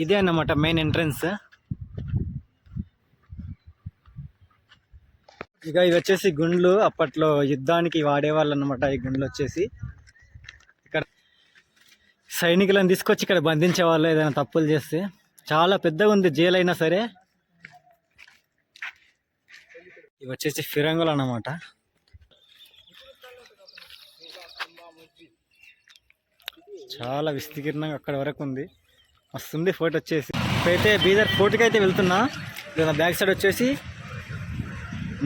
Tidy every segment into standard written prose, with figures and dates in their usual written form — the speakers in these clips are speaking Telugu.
ఇదే అన్నమాట మెయిన్ ఎంట్రన్స్. ఇక ఇవి వచ్చేసి గుండ్లు, అప్పట్లో యుద్ధానికి వాడేవాళ్ళు అన్నమాట. ఈ గుండ్లు వచ్చేసి ఇక్కడ సైనికులను తీసుకొచ్చి ఇక్కడ బంధించేవాళ్ళు ఏదైనా తప్పులు చేస్తే. చాలా పెద్దగా ఉంది జైలు అయినా సరే. ఇవి వచ్చేసి ఫిరంగులు అన్నమాట. చాలా విస్తీర్ణంగా అక్కడ వరకు ఉంది. మస్తుంది ఫోర్ట్ వచ్చేసి. ఇప్పుడైతే బీదర్ ఫోర్ట్కి అయితే వెళ్తున్నా. ఇది బ్యాక్ సైడ్ వచ్చేసి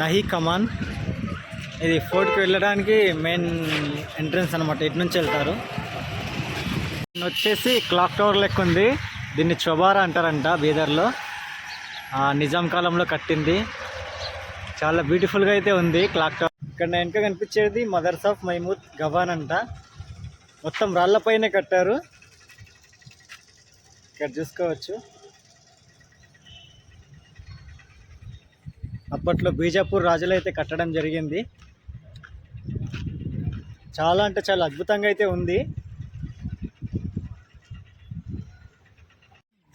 నహీ కమాన్. ఇది ఫోర్ట్కి వెళ్ళడానికి మెయిన్ ఎంట్రన్స్ అనమాట. ఇటు నుంచి వెళ్తారు. వచ్చేసి క్లాక్ టవర్ లెక్క ఉంది. దీన్ని చొబారా అంటారంట బీదర్లో. నిజాం కాలంలో కట్టింది. చాలా బ్యూటిఫుల్గా అయితే ఉంది క్లాక్ టవర్. ఇక్కడ వెనక కనిపించేది మదర్స్ ఆఫ్ మహమూద్ గవాన్ అంట. మొత్తం రాళ్లపైనే కట్టారు. ఇక్కడ చూసుకోవచ్చు. అప్పట్లో బీజాపూర్ రాజులు అయితే కట్టడం జరిగింది. చాలా అంటే చాలా అద్భుతంగా అయితే ఉంది.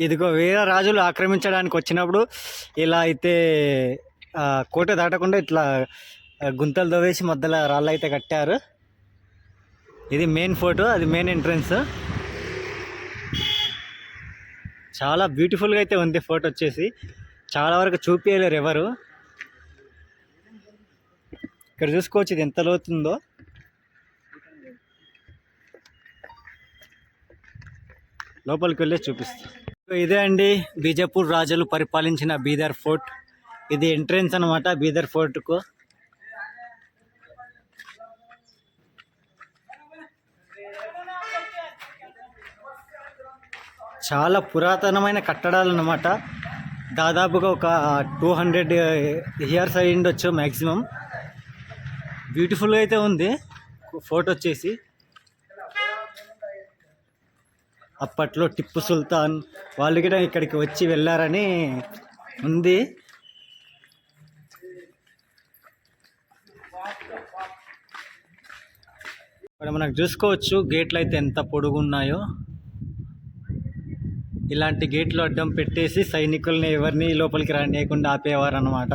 ఇదిగో వేరే రాజులు ఆక్రమించడానికి వచ్చినప్పుడు ఇలా అయితే కోట దాటకుండా ఇట్లా గుంతలు దవ్వేసి మధ్యలో రాళ్ళు అయితే కట్టారు. ఇది మెయిన్ ఫోటో, అది మెయిన్ ఎంట్రన్స్. చాలా బ్యూటిఫుల్గా అయితే ఉంది ఫోటో వచ్చేసి. చాలా వరకు చూపించలేరు ఎవరు. ఇక్కడ చూసుకోవచ్చు ఇది ఎంత లోతుందో. లోపలికి వెళ్ళి చూపిస్తాను. ఇదే అండి బీజాపూర్ రాజులు పరిపాలించిన బీదర్ ఫోర్ట్. ఇది ఎంట్రన్స్ అనమాట బీదర్ ఫోర్ట్కు. చాలా పురాతనమైన కట్టడాలు అన్నమాట. దాదాపుగా ఒక 200 ఇయర్స్ అయి ఉండొచ్చు మ్యాక్సిమం. బ్యూటిఫుల్గా అయితే ఉంది ఫోర్ట్ వచ్చేసి. అప్పట్లో టిప్పు సుల్తాన్ వాళ్ళు కూడా ఇక్కడికి వచ్చి వెళ్ళారని ఉంది. ఇక్కడ మనకు చూసుకోవచ్చు గేట్లు అయితే ఎంత పొడుగున్నాయో. ఇలాంటి గేట్లు అడ్డం పెట్టేసి సైనికుల్ని ఎవరిని లోపలికి రానియకుండా ఆపేవారు అన్నమాట.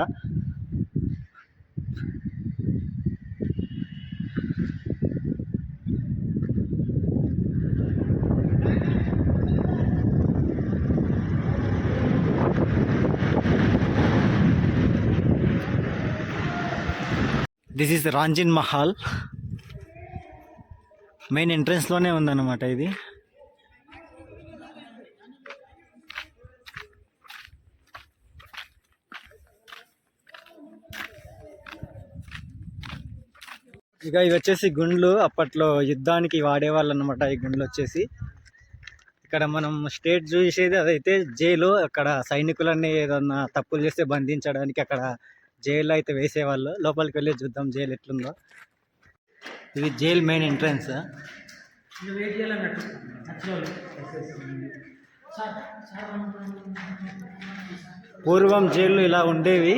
This is Ranjin Mahal. Main ఎంట్రన్స్లోనే ఉందన్నమాట ఇది. ఇక ఇవి వచ్చేసి గుండ్లు, అప్పట్లో యుద్ధానికి వాడేవాళ్ళు అన్నమాట. ఈ గుండ్లు వచ్చేసి ఇక్కడ మనం స్టేట్ చూసేది అదైతే జైలు. అక్కడ సైనికులన్నీ ఏదన్నా తప్పులు చేస్తే బంధించడానికి అక్కడ జైల్లో అయితే వేసేవాళ్ళు. లోపలికి వెళ్ళి చూద్దాం జైలు ఎట్లుందో. ఇది జైల్ మెయిన్ ఎంట్రన్స్. పూర్వం జైళ్ళు ఇలా ఉండేవి.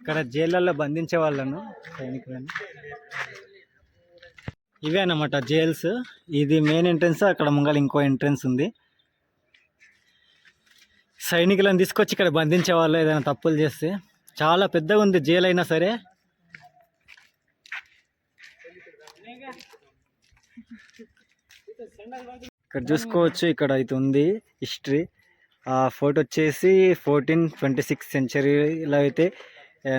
ఇక్కడ జైళ్ళల్లో బంధించే వాళ్ళను సైనికులను. ఇవే అన్నమాట జైల్స్. ఇది మెయిన్ ఎంట్రన్స్. అక్కడ ముంగల ఇంకో ఎంట్రన్స్ ఉంది. సైనికులను తీసుకొచ్చి ఇక్కడ బంధించే వాళ్ళు ఏదైనా తప్పులు చేస్తే. చాలా పెద్దగా ఉంది జైలు అయినా సరే. ఇక్కడ చూసుకోవచ్చు. ఇక్కడ అయితే ఉంది హిస్టరీ. ఆ ఫోర్ట్ వచ్చేసి 1426 సెంచరీలో అయితే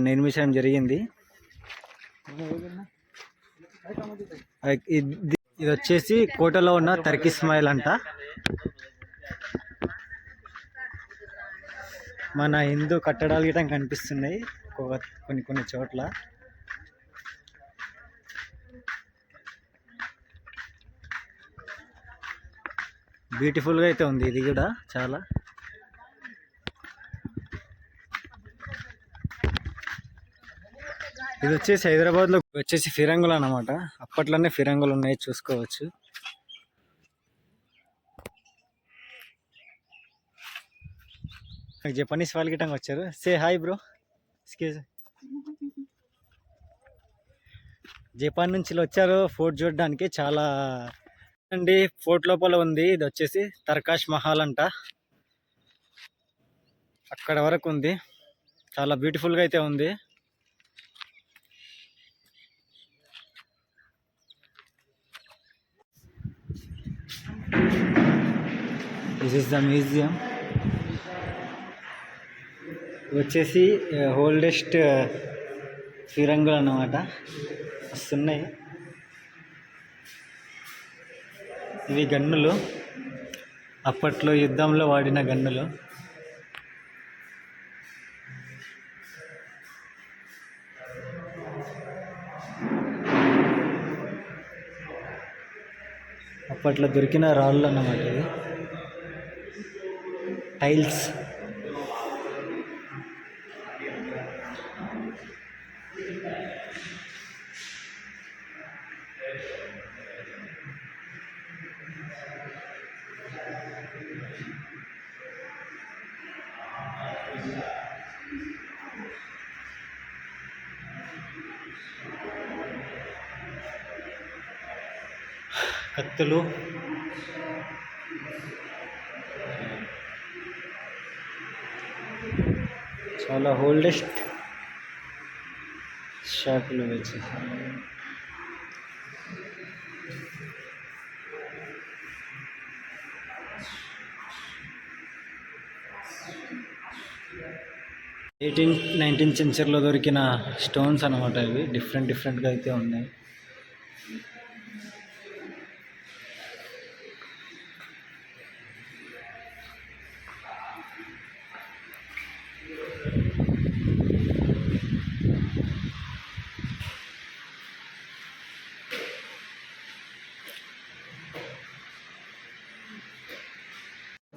నిర్మించడం జరిగింది. ఇది వచ్చేసి కోటలో ఉన్న టర్కిష్ మైల్ అంట. మన హిందూ కట్టడాలు గిట్ట కనిపిస్తున్నాయి కొన్ని చోట్ల. బ్యూటిఫుల్గా అయితే ఉంది ఇది కూడా చాలా. ఇది వచ్చేసి హైదరాబాద్లో వచ్చేసి ఫిరంగులు అన్నమాట. అప్పట్లోనే ఫిరంగులు ఉన్నాయి చూసుకోవచ్చు. జపనీస్ వాళ్ళు గిట్టంగా వచ్చారు. Say hi bro. Excuse. Japan నుంచి ఇలా వచ్చారు ఫోర్ట్ చూడడానికి. చాలా అండి ఫోర్ట్ లోపల ఉంది. ఇది వచ్చేసి తర్కాష్ మహల్ అంట. అక్కడ వరకు ఉంది. చాలా బ్యూటిఫుల్గా అయితే ఉంది. This is the museum. వచ్చేసి ఓల్డెస్ట్ ఫిరంగులు అన్నమాట. వస్తున్నాయి. ఇవి గన్నులు, అప్పట్లో యుద్ధంలో వాడిన గన్నులు. అప్పట్లో దొరికిన రాళ్ళు అన్నమాట. ఇది టైల్స్. కత్తులు, చాలా ఓల్డెస్ట్ షాపులు వచ్చి. ఎయిటీన్త్ 19th సెంచరీలో దొరికిన స్టోన్స్ అనమాట. ఇవి డిఫరెంట్గా అయితే ఉన్నాయి.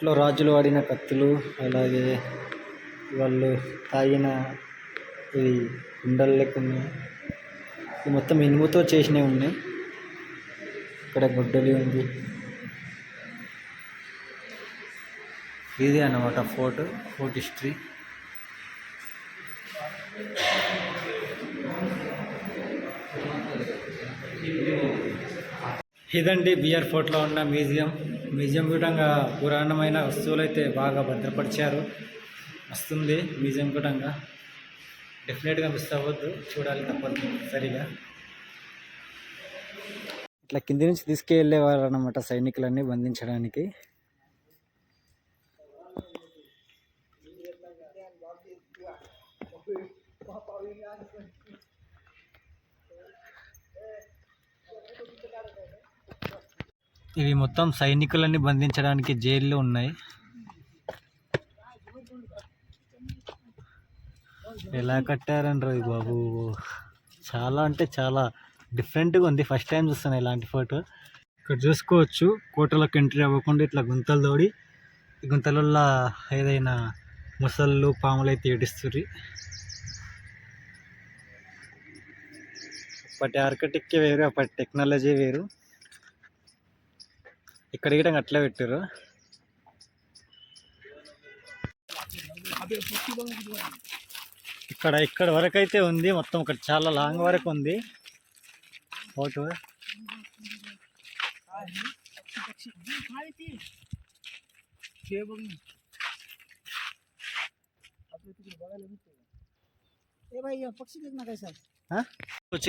ఇట్లా రాజులు వాడిన కత్తులు, అలాగే వాళ్ళు తాగిన ఇవి కుండలు లెక్క ఉన్నాయి. ఇవి మొత్తం ఇనుముతో చేసినవి ఉన్నాయి. ఇక్కడ గొడ్డలి ఉంది. ఇది అన్నమాట ఫోర్ట్ హిస్టరీ. ఇదండి బిఆర్ ఫోర్ట్లో ఉన్న మ్యూజియం కూడా పురాణమైన వస్తువులు అయితే బాగా భద్రపరిచారు. వస్తుంది మ్యూజియం కూడా డెఫినెట్గా మిస్ అవ్వద్దు, చూడాలి తప్పదు సరిగా. ఇట్లా కింది నుంచి తీసుకెళ్ళేవారు అన్నమాట సైనికులన్నీ బంధించడానికి. ఇవి మొత్తం సైనికులన్నీ బంధించడానికి జైళ్ళు ఉన్నాయి. ఎలా కట్టారని బాబు, చాలా అంటే చాలా డిఫరెంట్గా ఉంది. ఫస్ట్ టైం చూస్తాను ఇలాంటి ఫోటో. ఇక్కడ చూసుకోవచ్చు కోటలోకి ఎంట్రీ అవ్వకుండా ఇట్లా గుంతలు తోడి, ఈ గుంతలలో ఏదైనా ముసళ్ళు పాములు అయితే ఏడుస్తుంది. అప్పటి ఆర్కిటెక్ట్ వేరు, అప్పటి టెక్నాలజీ వేరు. ఇక్కడ గిట్ట అట్లా పెట్టారు. ఇక్కడ వరకు అయితే ఉంది మొత్తం. ఇక్కడ చాలా లాంగ్ వరకు ఉంది ఫోటో.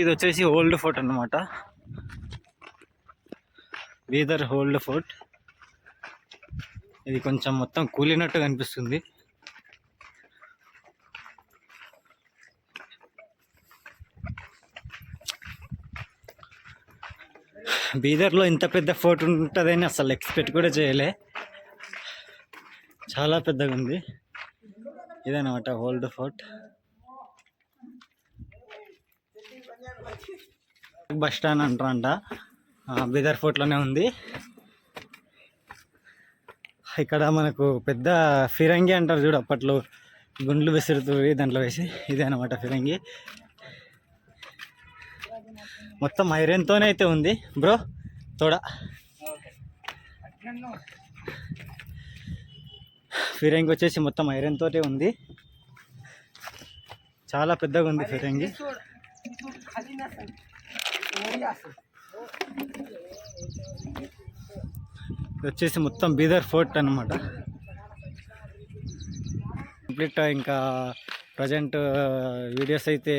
ఇది వచ్చేసి ఓల్డ్ ఫోర్ట్ అన్నమాట. Bidar old fort. ఇది కొంచెం మొత్తం కూలినట్టు కనిపిస్తుంది. బీదర్లో ఇంత పెద్ద ఫోర్ట్ ఉంటుందని అసలు ఎక్స్పెక్ట్ కూడా చేయలే. చాలా పెద్దగా ఉంది. ఇదన్నమాట ఓల్డ్ ఫోర్ట్. బస్ స్టాండ్ అంటారంట, బీదర్ ఫోర్ట్లోనే ఉంది. ఇక్కడ మనకు పెద్ద ఫిరంగి అంటారు చూడు, అప్పట్లో గుండ్లు విసురుతుంది దాంట్లో వేసి. ఇదే అనమాట ఫిరంగి. మొత్తం ఐరన్తోనే అయితే ఉంది బ్రో. తోడ ఫిరంగి వచ్చేసి మొత్తం ఐరన్ తోటే ఉంది. చాలా పెద్దగా ఉంది ఫిరంగి. ఇది వచ్చేసి మొత్తం బీదర్ ఫోర్ట్ అన్నమాట. కంప్లీట్ ఇంకా ప్రజెంట్ వీడియోస్ అయితే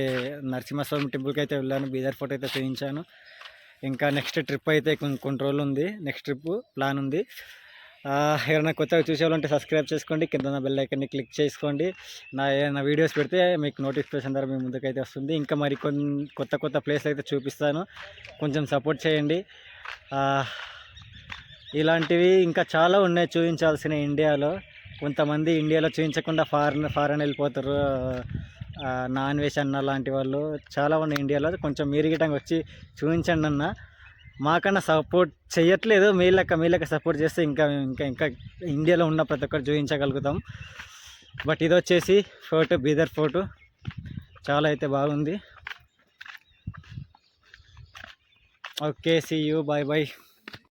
నరసింహస్వామి టెంపుల్కి అయితే వెళ్ళాను, బీదర్ ఫోర్ట్ అయితే చూపించాను. ఇంకా నెక్స్ట్ ట్రిప్ అయితే కొన్ని రోజులు ఉంది, నెక్స్ట్ ట్రిప్ ప్లాన్ ఉంది. ఎవరైనా కొత్తగా చూసేవాళ్ళంటే సబ్స్క్రైబ్ చేసుకోండి, కింద ఉన్న బెల్ ఐకాన్ని క్లిక్ చేసుకోండి. నా వీడియోస్ పెడితే మీకు నోటిఫికేషన్ ద్వారా మీ ముందుకైతే వస్తుంది. ఇంకా మరి కొత్త ప్లేస్లు అయితే చూపిస్తాను, కొంచెం సపోర్ట్ చేయండి. ఇలాంటివి ఇంకా చాలా ఉన్నాయి చూపించాల్సిన ఇండియాలో. కొంతమంది ఇండియాలో చూపించకుండా ఫారెన్ వెళ్ళిపోతారు, నాన్ వెజ్ అన్న లాంటి వాళ్ళు చాలా ఉన్నాయి ఇండియాలో. కొంచెం మీరు గిట్టంగా వచ్చి చూపించండి అన్న. మాకన్నా సపోర్ట్ చేయట్లేదు, మీళ్ళక సపోర్ట్ చేస్తే ఇంకా ఇంకా ఇంకా ఇండియాలో ఉన్న ప్రతి ఒక్కరు చూపించగలుగుతాం. బట్ ఇది వచ్చేసి ఫోటో, బీదర్ ఫోటో చాలా అయితే బాగుంది. Okay, see you, bye bye.